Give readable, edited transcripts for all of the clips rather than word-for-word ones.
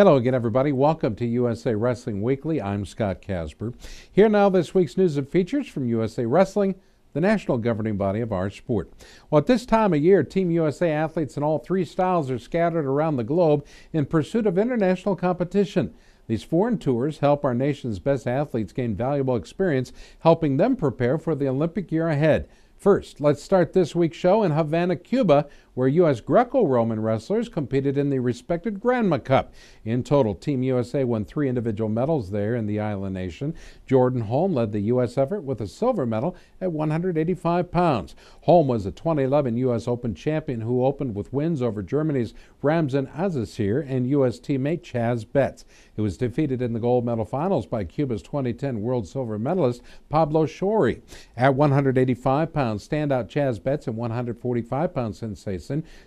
Hello again, everybody. Welcome to USA Wrestling Weekly. I'm Scott Casper. Here now this week's news and features from USA Wrestling, the national governing body of our sport. Well, at this time of year, Team USA athletes in all three styles are scattered around the globe in pursuit of international competition. These foreign tours help our nation's best athletes gain valuable experience, helping them prepare for the Olympic year ahead. First, let's start this week's show in Havana, Cuba, where U.S. Greco-Roman wrestlers competed in the respected Granma Cup. In total, Team USA won 3 individual medals there in the island nation. Jordan Holm led the U.S. effort with a silver medal at 185 pounds. Holm was a 2011 U.S. Open champion who opened with wins over Germany's Ramzan Azizir and U.S. teammate Chaz Betts. He was defeated in the gold medal finals by Cuba's 2010 world silver medalist Pablo Shori. At 185 pounds, standout Chaz Betts and 145-pound sensation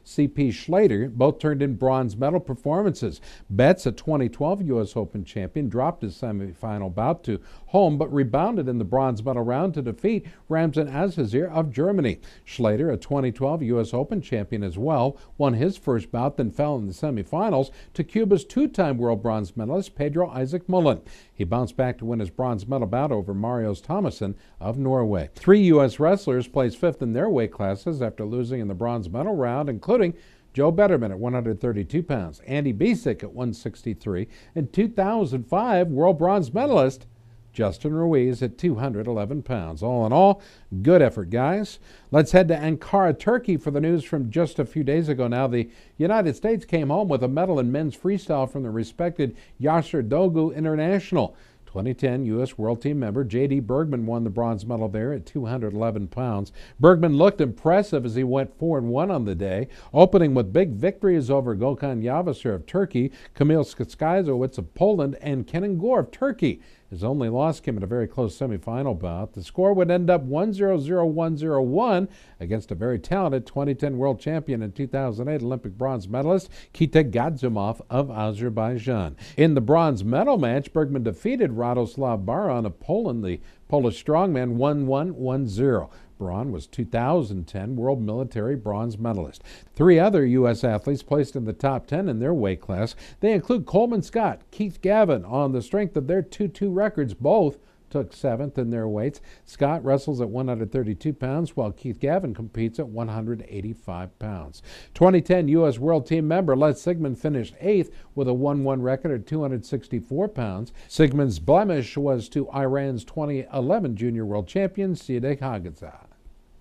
C.P. Schlater both turned in bronze medal performances. Betts, a 2012 U.S. Open champion, dropped his semifinal bout to Holm but rebounded in the bronze medal round to defeat Ramzan Azizir of Germany. Schlater, a 2012 U.S. Open champion as well, won his first bout, then fell in the semifinals to Cuba's two-time world bronze medalist Pedro Isaac Mullen. He bounced back to win his bronze medal bout over Marius Thomason of Norway. 3 U.S. wrestlers placed 5th in their weight classes after losing in the bronze medal round, including Joe Betterman at 132 pounds, Andy Bisick at 163, and 2005 world bronze medalist Justin Ruiz at 211 pounds. All in all, good effort, guys. Let's head to Ankara, Turkey for the news from just a few days ago now. The United States came home with a medal in men's freestyle from the respected Yasir Dogu International. 2010 U.S. World Team member J.D. Bergman won the bronze medal there at 211 pounds. Bergman looked impressive as he went 4-1 on the day, opening with big victories over Gökhan Yavasir of Turkey, Kamil Skazowicz of Poland, and Kenan Gore of Turkey. His only loss came in a very close semifinal bout. The score would end up 1-0-0-1-0-1 against a very talented 2010 world champion and 2008 Olympic bronze medalist Kita Gadzumov of Azerbaijan. In the bronze medal match, Bergman defeated Radoslav Baran of Poland. The Polish strongman 1-1-1-0. Baran was 2010 World Military Bronze Medalist. 3 other U.S. athletes placed in the top 10 in their weight class. They include Coleman Scott, Keith Gavin. On the strength of their 2-2 records, both took 7th in their weights. Scott wrestles at 132 pounds, while Keith Gavin competes at 185 pounds. 2010 U.S. World Team member Les Sigmund finished 8th with a 1-1 record at 264 pounds. Sigmund's blemish was to Iran's 2011 Junior World Champion Sidek Hagazad.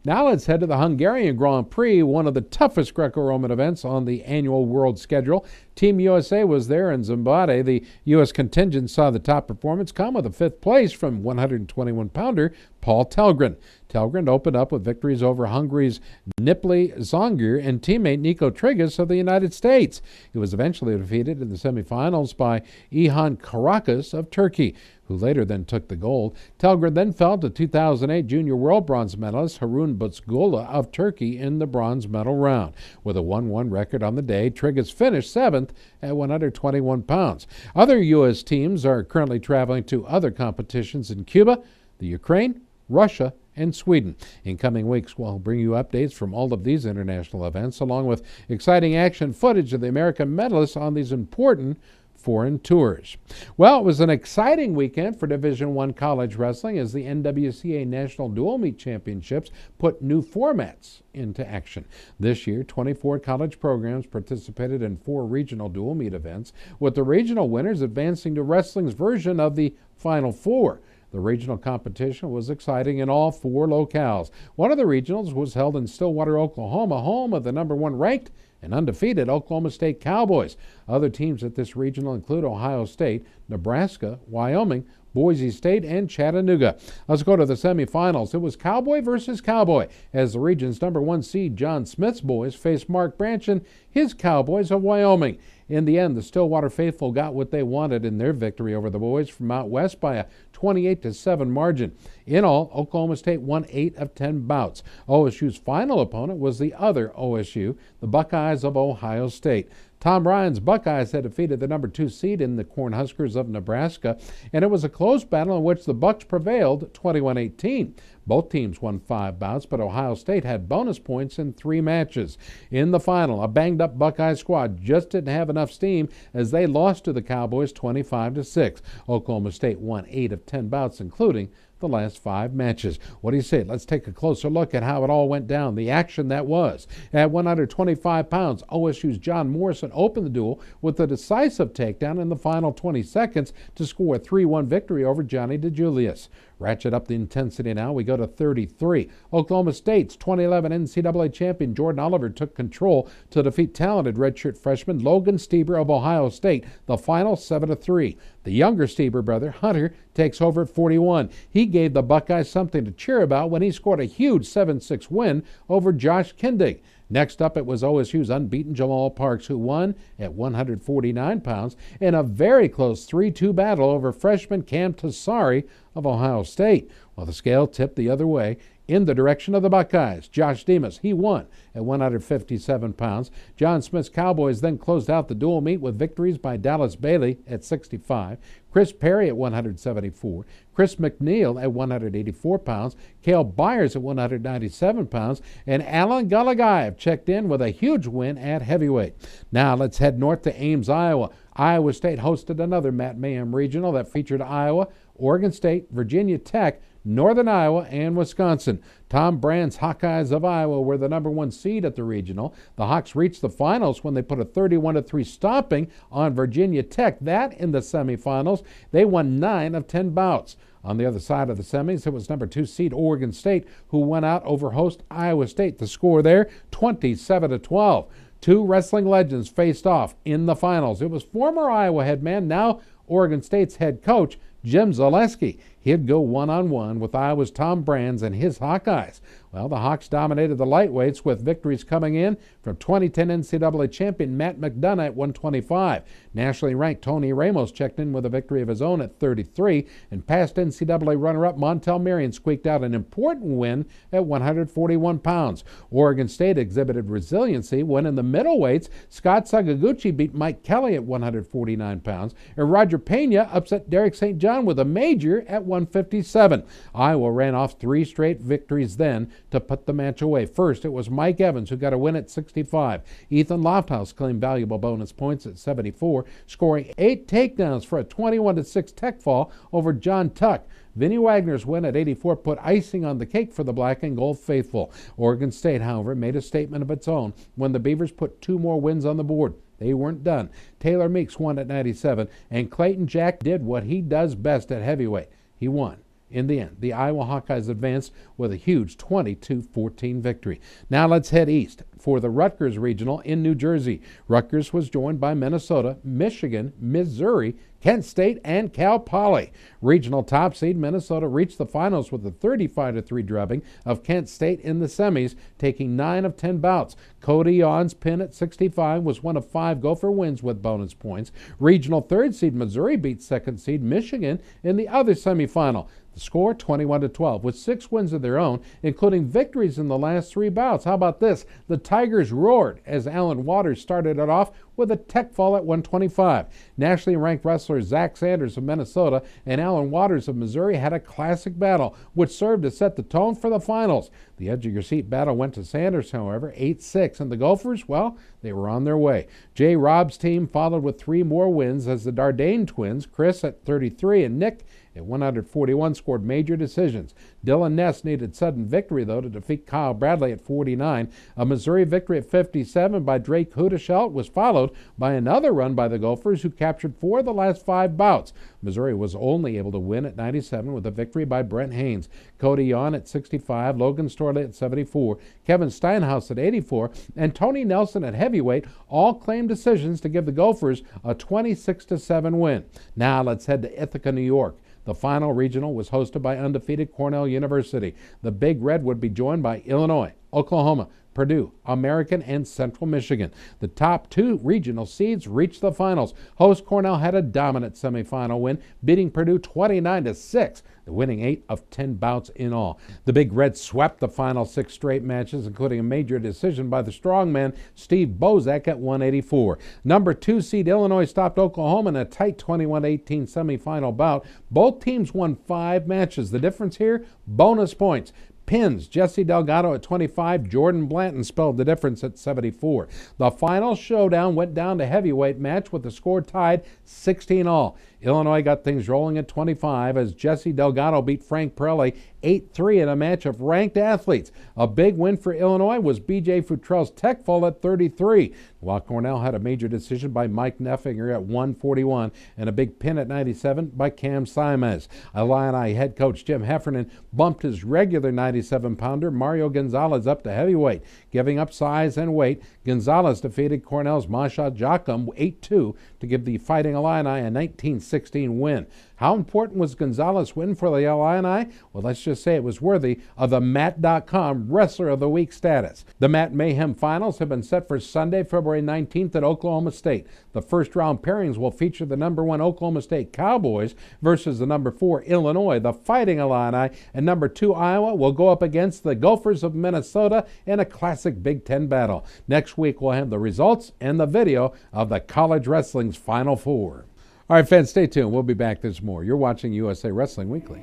Now let's head to the Hungarian Grand Prix, one of the toughest Greco-Roman events on the annual world schedule. Team USA was there in Zimbabwe. The U.S. contingent saw the top performance come with a 5th place from 121-pounder Paul Telgren. Telgren opened up with victories over Hungary's Nipli Zongir and teammate Nico Trigas of the United States. He was eventually defeated in the semifinals by Ihan Karakas of Turkey, who later then took the gold. Telgren then fell to 2008 Junior World Bronze medalist Harun Buzgula of Turkey in the bronze medal round. With a 1-1 record on the day, Trigas finished 7th at 121 pounds. Other U.S. teams are currently traveling to other competitions in Cuba, the Ukraine, Russia, and Sweden. In coming weeks, we'll bring you updates from all of these international events, along with exciting action footage of the American medalists on these important foreign tours. Well, it was an exciting weekend for Division I college wrestling as the NWCA National Dual Meet Championships put new formats into action. This year, 24 college programs participated in 4 regional dual meet events, with the regional winners advancing to wrestling's version of the Final Four. The regional competition was exciting in all 4 locales. One of the regionals was held in Stillwater, Oklahoma, home of the #1 ranked and undefeated Oklahoma State Cowboys. Other teams at this regional include Ohio State, Nebraska, Wyoming, Boise State, and Chattanooga. Let's go to the semifinals. It was Cowboy versus Cowboy as the region's #1 seed John Smith's boys faced Mark Branch and his Cowboys of Wyoming. In the end, the Stillwater faithful got what they wanted in their victory over the boys from out west by a 28-7 margin. In all, Oklahoma State won 8 of 10 bouts. OSU's final opponent was the other OSU, the Buckeyes of Ohio State. Tom Ryan's Buckeyes had defeated the #2 seed in the Cornhuskers of Nebraska, and it was a close battle in which the Bucks prevailed 21-18. Both teams won 5 bouts, but Ohio State had bonus points in 3 matches. In the final, a banged-up Buckeye squad just didn't have enough steam as they lost to the Cowboys 25-6. Oklahoma State won 8 of 10 bouts, including the last 5 matches. What do you say? Let's take a closer look at how it all went down, the action that was. At 125 pounds, OSU's John Morrison opened the duel with a decisive takedown in the final 20 seconds to score a 3-1 victory over Johnny DeJulius. Ratchet up the intensity now. We go to 33. Oklahoma State's 2011 NCAA champion Jordan Oliver took control to defeat talented redshirt freshman Logan Stieber of Ohio State, the final 7-3. The younger Stieber brother, Hunter, takes over at 41. He gave the Buckeyes something to cheer about when he scored a huge 7-6 win over Josh Kindig. Next up, it was OSU's unbeaten Jamal Parks, who won at 149 pounds in a very close 3-2 battle over freshman Cam Tassari of Ohio State. Well, the scale tipped the other way in the direction of the Buckeyes. Josh Demas, he won at 157 pounds. John Smith's Cowboys then closed out the dual meet with victories by Dallas Bailey at 65, Chris Perry at 174, Chris McNeil at 184 pounds, Cale Byers at 197 pounds, and Alan Galagayev checked in with a huge win at heavyweight. Now let's head north to Ames, Iowa. Iowa State hosted another Matt Mayhem regional that featured Iowa, Oregon State, Virginia Tech, Northern Iowa, and Wisconsin. Tom Brand's Hawkeyes of Iowa were the #1 seed at the regional. The Hawks reached the finals when they put a 31-3 stomping on Virginia Tech. That in the semifinals, they won 9 of 10 bouts. On the other side of the semis, it was #2 seed Oregon State who went out over host Iowa State. The score there, 27-12. 2 wrestling legends faced off in the finals. It was former Iowa head man, now Oregon State's head coach, Jim Zaleski. He'd go one-on-one with Iowa's Tom Brands and his Hawkeyes. Well, the Hawks dominated the lightweights with victories coming in from 2010 NCAA champion Matt McDonough at 125. Nationally ranked Tony Ramos checked in with a victory of his own at 33, and past NCAA runner-up Montel Marion squeaked out an important win at 141 pounds. Oregon State exhibited resiliency when in the middleweights, Scott Sakaguchi beat Mike Kelly at 149 pounds, and Roger Pena upset Derek St. John with a major at 157. Iowa ran off 3 straight victories then to put the match away. First, it was Mike Evans who got a win at 65. Ethan Lofthouse claimed valuable bonus points at 74, scoring 8 takedowns for a 21-6 tech fall over John Tuck. Vinnie Wagner's win at 84 put icing on the cake for the black and gold faithful. Oregon State, however, made a statement of its own when the Beavers put 2 more wins on the board. They weren't done. Taylor Meeks won at 97, and Clayton Jack did what he does best at heavyweight. He won. In the end, the Iowa Hawkeyes advanced with a huge 22-14 victory. Now let's head east for the Rutgers Regional in New Jersey. Rutgers was joined by Minnesota, Michigan, Missouri, Kent State, and Cal Poly. Regional top seed Minnesota reached the finals with a 35-3 drubbing of Kent State in the semis, taking 9 of 10 bouts. Cody Yawn's pin at 65 was one of 5 Gopher wins with bonus points. Regional third seed Missouri beat second seed Michigan in the other semifinal. The score, 21-12, with 6 wins of their own, including victories in the last 3 bouts. How about this? The Tigers roared as Alan Waters started it off with a tech fall at 125. Nationally ranked wrestlers Zach Sanders of Minnesota and Alan Waters of Missouri had a classic battle, which served to set the tone for the finals. The edge-of-your-seat battle went to Sanders, however, 8-6, and the Gophers, well, they were on their way. Jay Robb's team followed with 3 more wins as the Dardane twins, Chris at 33 and Nick at 141, scored major decisions. Dylan Ness needed sudden victory, though, to defeat Kyle Bradley at 49. A Missouri victory at 57 by Drake Hudeschelt was followed by another run by the Gophers, who captured 4 of the last 5 bouts. Missouri was only able to win at 97 with a victory by Brent Haynes. Cody Yawn at 65, Logan Storley at 74, Kevin Steinhaus at 84, and Tony Nelson at heavyweight all claimed decisions to give the Gophers a 26-7 win. Now let's head to Ithaca, New York. The final regional was hosted by undefeated Cornell University. The Big Red would be joined by Illinois, Oklahoma, Purdue, American, and Central Michigan. The top 2 regional seeds reached the finals. Host Cornell had a dominant semifinal win, beating Purdue 29-6. winning 8 of 10 bouts in all. The Big Reds swept the final 6 straight matches, including a major decision by the strongman Steve Bozak at 184. Number 2 seed Illinois stopped Oklahoma in a tight 21-18 semifinal bout. Both teams won 5 matches. The difference here, bonus points. Pins, Jesse Delgado at 25, Jordan Blanton spelled the difference at 74. The final showdown went down to heavyweight match with the score tied 16-all. Illinois got things rolling at 25 as Jesse Delgado beat Frank Pirelli 8-3 in a match of ranked athletes. A big win for Illinois was B.J. Futrell's tech fall at 33, while Cornell had a major decision by Mike Neffinger at 141 and a big pin at 97 by Cam Simes. Illini head coach Jim Heffernan bumped his regular 97-pounder Mario Gonzalez up to heavyweight, giving up size and weight. Gonzalez defeated Cornell's Masha Jacom 8-2 to give the Fighting Illini a 1916 win. How important was Gonzalez' win for the Illini? Well, let's just say it was worthy of the Mat.com Wrestler of the Week status. The Mat Mayhem Finals have been set for Sunday, February 19th at Oklahoma State. The first round pairings will feature the number 1 Oklahoma State Cowboys versus the number 4 Illinois, the Fighting Illini, and number 2 Iowa will go up against the Gophers of Minnesota in a classic Big Ten battle. Next week we'll have the results and the video of the college wrestling's Final Four. All right, fans, stay tuned. We'll be back. There's more. You're watching USA Wrestling Weekly.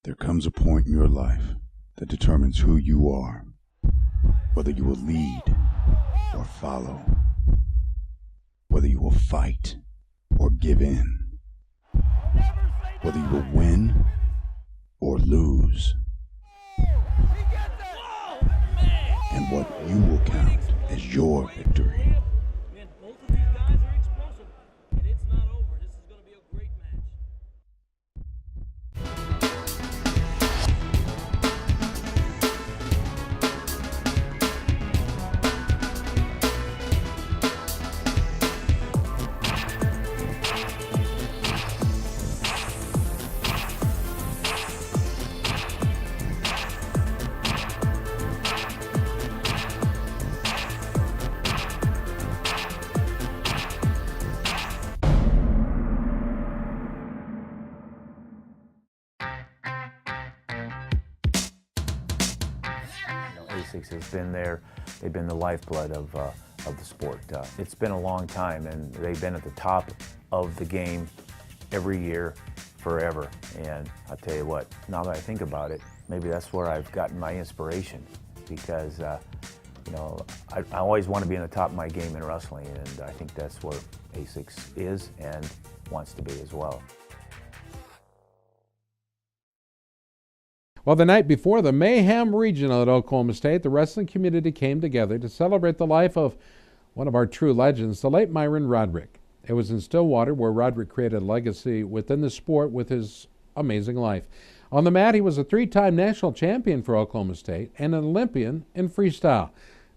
There comes a point in your life that determines who you are, whether you will lead or follow, whether you will fight or give in, whether you will win or lose, and what you will count as your victory. Both of these guys are explosive, and it's not over. This is going to be a great match. ASICS has been there. They've been the lifeblood of the sport. It's been a long time, and they've been at the top of the game every year, forever. And I'll tell you what, now that I think about it, maybe that's where I've gotten my inspiration, because you know, I always want to be in the top of my game in wrestling, and I think that's where ASICS is and wants to be as well. Well, the night before the Mayhem Regional at Oklahoma State, the wrestling community came together to celebrate the life of one of our true legends, the late Myron Roddick. It was in Stillwater where Roddick created a legacy within the sport with his amazing life. On the mat, he was a 3-time national champion for Oklahoma State and an Olympian in freestyle.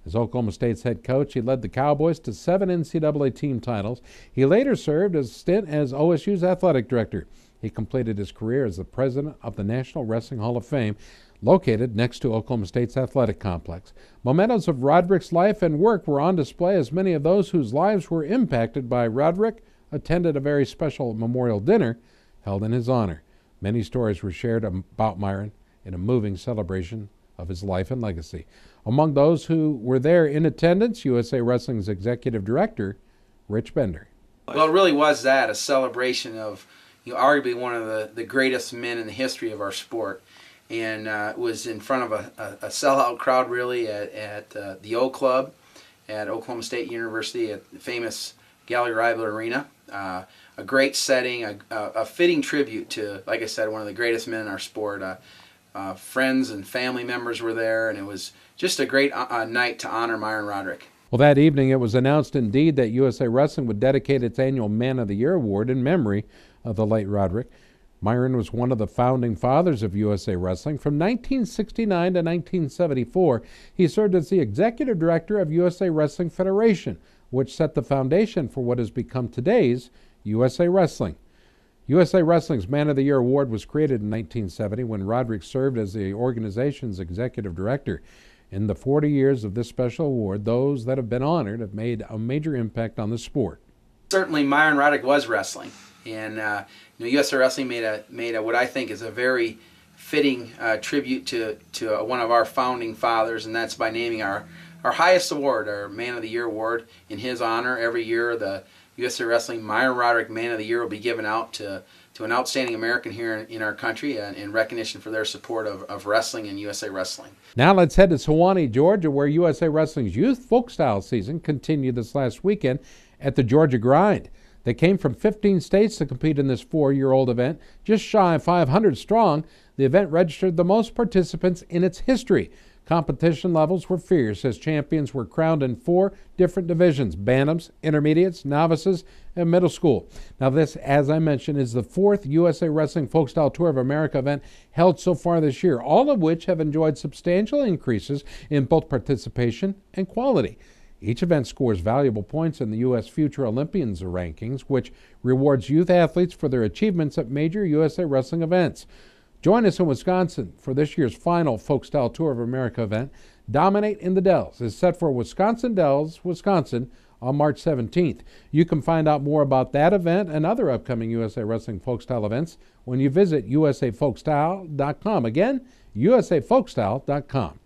As Oklahoma State's head coach, he led the Cowboys to 7 NCAA team titles. He later served a stint as OSU's athletic director. He completed his career as the president of the National Wrestling Hall of Fame, located next to Oklahoma State's athletic complex. Mementos of Roddick's life and work were on display as many of those whose lives were impacted by Roddick attended a very special memorial dinner held in his honor. Many stories were shared about Myron in a moving celebration of his life and legacy. Among those who were there in attendance, USA Wrestling's executive director, Rich Bender. Well, it really was that, a celebration of, you know, arguably one of the greatest men in the history of our sport. And it was in front of a sellout crowd, really, at the O Club at Oklahoma State University at the famous Gallagher Iba Arena. A great setting, a fitting tribute to, like I said, one of the greatest men in our sport. Friends and family members were there, and it was just a great night to honor Myron Roddick. Well, that evening it was announced indeed that USA Wrestling would dedicate its annual Man of the Year award in memory of the late Roddick. Myron was one of the founding fathers of USA Wrestling. From 1969 to 1974, he served as the executive director of USA Wrestling Federation, which set the foundation for what has become today's USA Wrestling. USA Wrestling's Man of the Year award was created in 1970 when Roddick served as the organization's executive director. In the 40 years of this special award, those that have been honored have made a major impact on the sport. Certainly, Myron Roddick was wrestling, and USA Wrestling made a what I think is a very fitting tribute to one of our founding fathers, and that's by naming our highest award, our Man of the Year award, in his honor. Every year, the USA Wrestling Myron Roddick Man of the Year will be given out to an outstanding American here in our country in recognition for their support of wrestling and USA Wrestling. Now let's head to Sewanee, Georgia, where USA Wrestling's youth Folkstyle season continued this last weekend at the Georgia Grind. They came from 15 states to compete in this 4-year-old event. Just shy of 500 strong, the event registered the most participants in its history. Competition levels were fierce as champions were crowned in 4 different divisions: bantams, intermediates, novices, and middle school. Now this, as I mentioned, is the 4th USA Wrestling Folkstyle Tour of America event held so far this year, all of which have enjoyed substantial increases in both participation and quality. Each event scores valuable points in the U.S. Future Olympians rankings, which rewards youth athletes for their achievements at major USA Wrestling events. Join us in Wisconsin for this year's final Folkstyle Tour of America event. Dominate in the Dells is set for Wisconsin Dells, Wisconsin on March 17th. You can find out more about that event and other upcoming USA Wrestling Folkstyle events when you visit usafolkstyle.com. Again, usafolkstyle.com.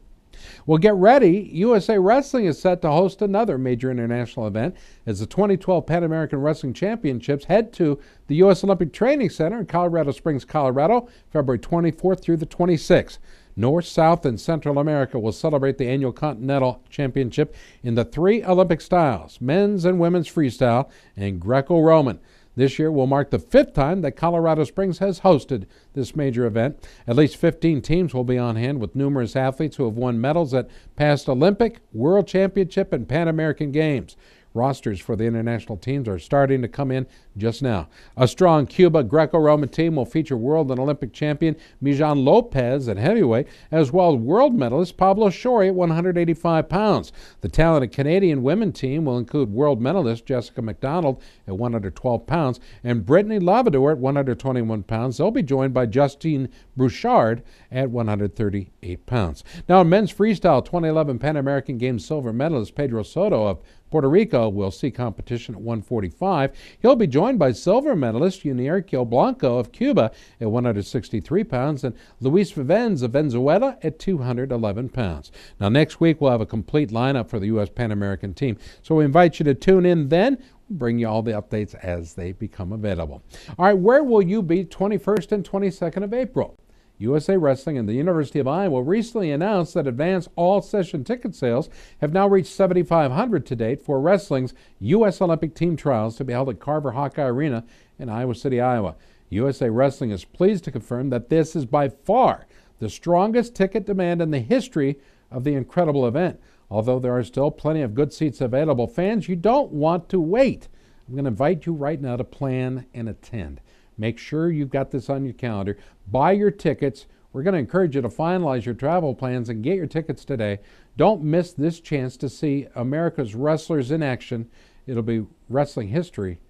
Well, get ready. USA Wrestling is set to host another major international event as the 2012 Pan American Wrestling Championships head to the U.S. Olympic Training Center in Colorado Springs, Colorado, February 24th through the 26th. North, South, and Central America will celebrate the annual Continental Championship in the 3 Olympic styles: men's and women's freestyle and Greco-Roman. This year will mark the 5th time that Colorado Springs has hosted this major event. At least 15 teams will be on hand, with numerous athletes who have won medals at past Olympic, World Championship, and Pan American Games. Rosters for the international teams are starting to come in just now. A strong Cuba Greco-Roman team will feature world and Olympic champion Mijan Lopez at heavyweight, as well as world medalist Pablo Shori at 185 pounds. The talented Canadian women team will include world medalist Jessica McDonald at 112 pounds and Brittany Lavador at 121 pounds. They'll be joined by Justine Bouchard at 138 pounds. Now, in men's freestyle, 2011 Pan American Games silver medalist Pedro Soto of Puerto Rico will see competition at 145. He'll be joined by silver medalist Uniarquio Blanco of Cuba at 163 pounds and Luis Vivens of Venezuela at 211 pounds. Now, next week we'll have a complete lineup for the U.S. Pan American team, so we invite you to tune in then. We'll bring you all the updates as they become available. All right, where will you be 21st and 22nd of April? USA Wrestling and the University of Iowa recently announced that advance all-session ticket sales have now reached 7,500 to date for wrestling's U.S. Olympic team trials to be held at Carver Hawkeye Arena in Iowa City, Iowa. USA Wrestling is pleased to confirm that this is by far the strongest ticket demand in the history of the incredible event. Although there are still plenty of good seats available, fans, you don't want to wait. I'm going to invite you right now to plan and attend. Make sure you've got this on your calendar. Buy your tickets. We're going to encourage you to finalize your travel plans and get your tickets today. Don't miss this chance to see America's wrestlers in action. It'll be wrestling history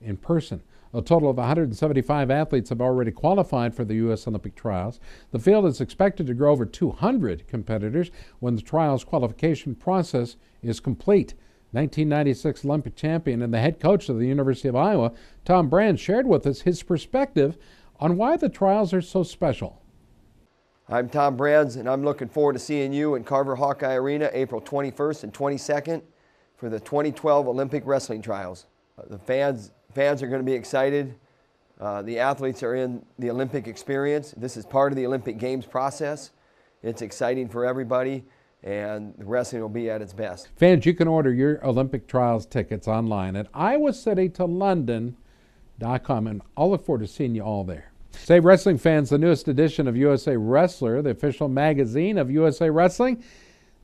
in person. A total of 175 athletes have already qualified for the U.S. Olympic trials. The field is expected to grow over 200 competitors when the trials qualification process is complete. 1996 Olympic champion and the head coach of the University of Iowa, Tom Brand, shared with us his perspective on why the trials are so special. I'm Tom Brands, and I'm looking forward to seeing you in Carver Hawkeye Arena April 21st and 22nd for the 2012 Olympic Wrestling Trials. The fans are going to be excited. The athletes are in the Olympic experience. This is part of the Olympic Games process. It's exciting for everybody, and the wrestling will be at its best. Fans, you can order your Olympic Trials tickets online at iowacity2london.com, and I'll look forward to seeing you all there. Say, wrestling fans, the newest edition of USA Wrestler, the official magazine of USA Wrestling,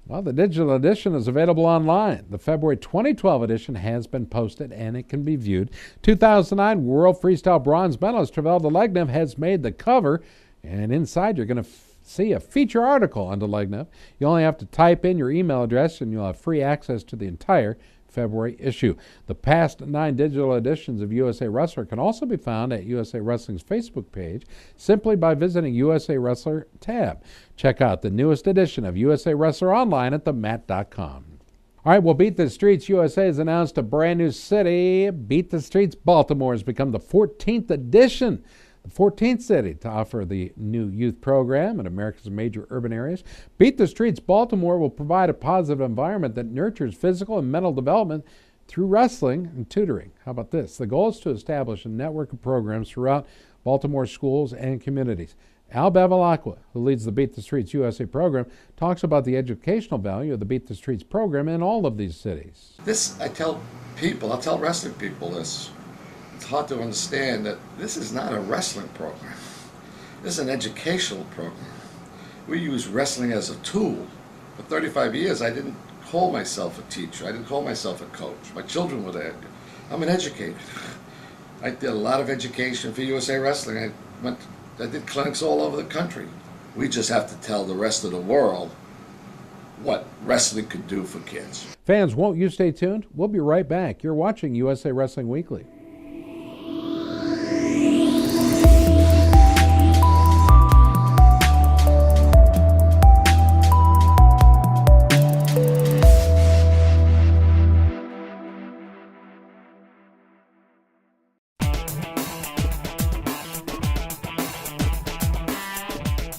well, the digital edition is available online. The February 2012 edition has been posted and it can be viewed. 2009 World Freestyle Bronze medalist Travelda Legnev has made the cover, and inside you're going to see a feature article on Legnev. You only have to type in your email address and you'll have free access to the entire February issue. The past 9 digital editions of USA Wrestler can also be found at USA Wrestling's Facebook page simply by visiting USA Wrestler tab. Check out the newest edition of USA Wrestler online at themat.com. All right, well, Beat the Streets USA has announced a brand new city. Beat the Streets Baltimore has become the 14th edition, the 14th city to offer the new youth program in America's major urban areas. Beat the Streets Baltimore will provide a positive environment that nurtures physical and mental development through wrestling and tutoring. How about this? The goal is to establish a network of programs throughout Baltimore schools and communities. Al Bevilacqua, who leads the Beat the Streets USA program, talks about the educational value of the Beat the Streets program in all of these cities. This, I tell people, I'll tell wrestling people this. It's hard to understand that this is not a wrestling program. This is an educational program. We use wrestling as a tool. For 35 years, I didn't call myself a teacher. I didn't call myself a coach. My children were there. I'm an educator. I did a lot of education for USA Wrestling. I did clinics all over the country. We just have to tell the rest of the world what wrestling could do for kids. Fans, won't you stay tuned? We'll be right back. You're watching USA Wrestling Weekly.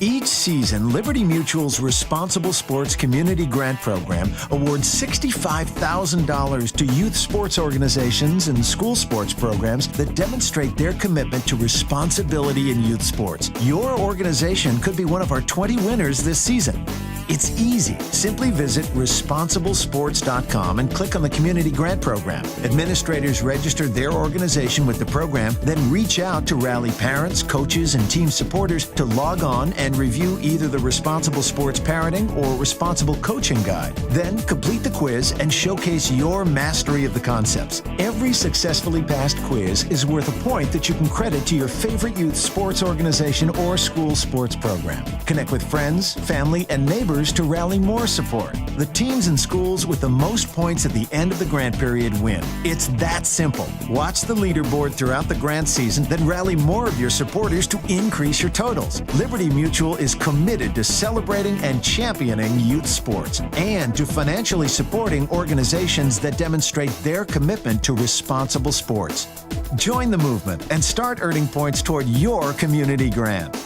Each season, Liberty Mutual's Responsible Sports Community Grant Program awards $65,000 to youth sports organizations and school sports programs that demonstrate their commitment to responsibility in youth sports. Your organization could be one of our 20 winners this season. It's easy. Simply visit responsiblesports.com and click on the Community Grant Program. Administrators register their organization with the program, then reach out to rally parents, coaches, and team supporters to log on and review either the Responsible Sports Parenting or Responsible Coaching Guide. Then complete the quiz and showcase your mastery of the concepts. Every successfully passed quiz is worth a point that you can credit to your favorite youth sports organization or school sports program. Connect with friends, family, and neighbors to rally more support. The teams and schools with the most points at the end of the grant period win. It's that simple. Watch the leaderboard throughout the grant season, then rally more of your supporters to increase your totals. Liberty Mutual is committed to celebrating and championing youth sports and to financially supporting organizations that demonstrate their commitment to responsible sports. Join the movement and start earning points toward your community grant.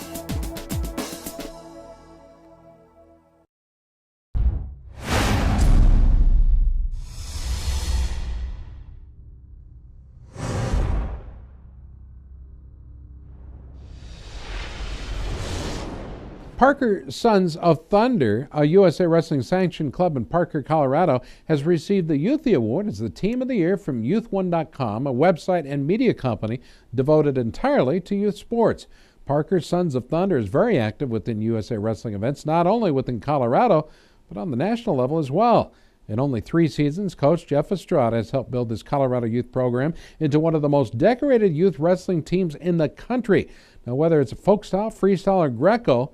Parker Sons of Thunder, a USA Wrestling sanctioned club in Parker, Colorado, has received the Youthy Award as the Team of the Year from Youth1.com, a website and media company devoted entirely to youth sports. Parker Sons of Thunder is very active within USA Wrestling events, not only within Colorado, but on the national level as well. In only 3 seasons, Coach Jeff Estrada has helped build this Colorado youth program into one of the most decorated youth wrestling teams in the country. Now, whether it's Folkstyle, Freestyle, or Greco,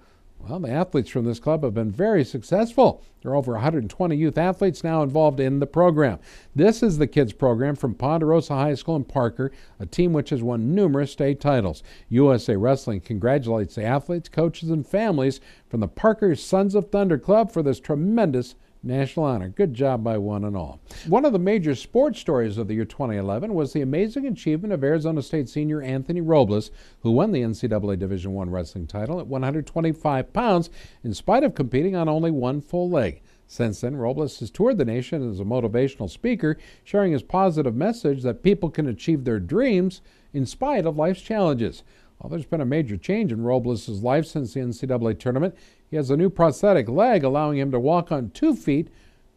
well, the athletes from this club have been very successful. There are over 120 youth athletes now involved in the program. This is the kids program from Ponderosa High School in Parker, a team which has won numerous state titles. USA Wrestling congratulates the athletes, coaches, and families from the Parker Sons of Thunder Club for this tremendous national honor. Good job by one and all. One of the major sports stories of the year 2011 was the amazing achievement of Arizona State senior Anthony Robles, who won the NCAA Division I wrestling title at 125 pounds in spite of competing on only one full leg. Since then, Robles has toured the nation as a motivational speaker, sharing his positive message that people can achieve their dreams in spite of life's challenges. Well, there's been a major change in Robles' life since the NCAA tournament. He has a new prosthetic leg, allowing him to walk on 2 feet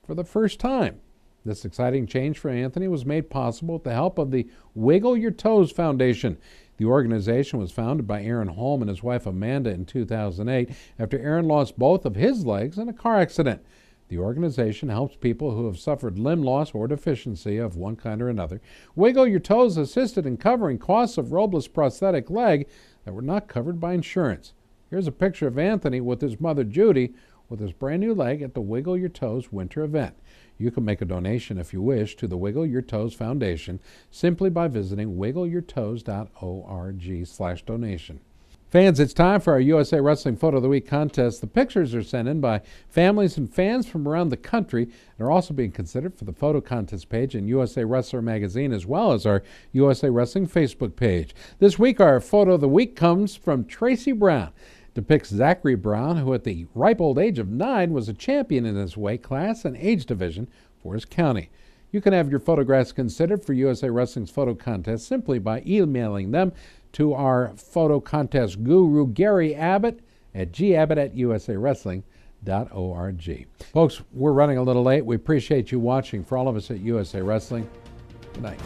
for the first time. This exciting change for Anthony was made possible with the help of the Wiggle Your Toes Foundation. The organization was founded by Aaron Holm and his wife Amanda in 2008 after Aaron lost both of his legs in a car accident. The organization helps people who have suffered limb loss or deficiency of one kind or another. Wiggle Your Toes assisted in covering costs of Robles' prosthetic leg that were not covered by insurance. Here's a picture of Anthony with his mother Judy with his brand new leg at the Wiggle Your Toes winter event. You can make a donation if you wish to the Wiggle Your Toes Foundation simply by visiting wiggleyourtoes.org/donation. Fans, it's time for our USA Wrestling Photo of the Week contest. The pictures are sent in by families and fans from around the country and are also being considered for the photo contest page in USA Wrestler magazine as well as our USA Wrestling Facebook page. This week, our Photo of the Week comes from Tracy Brown. Depicts Zachary Brown, who at the ripe old age of 9 was a champion in his weight class and age division for his county. You can have your photographs considered for USA Wrestling's photo contest simply by emailing them to our photo contest guru, Gary Abbott, at gabbott@usawrestling.org. Folks, we're running a little late. We appreciate you watching. For all of us at USA Wrestling, good night.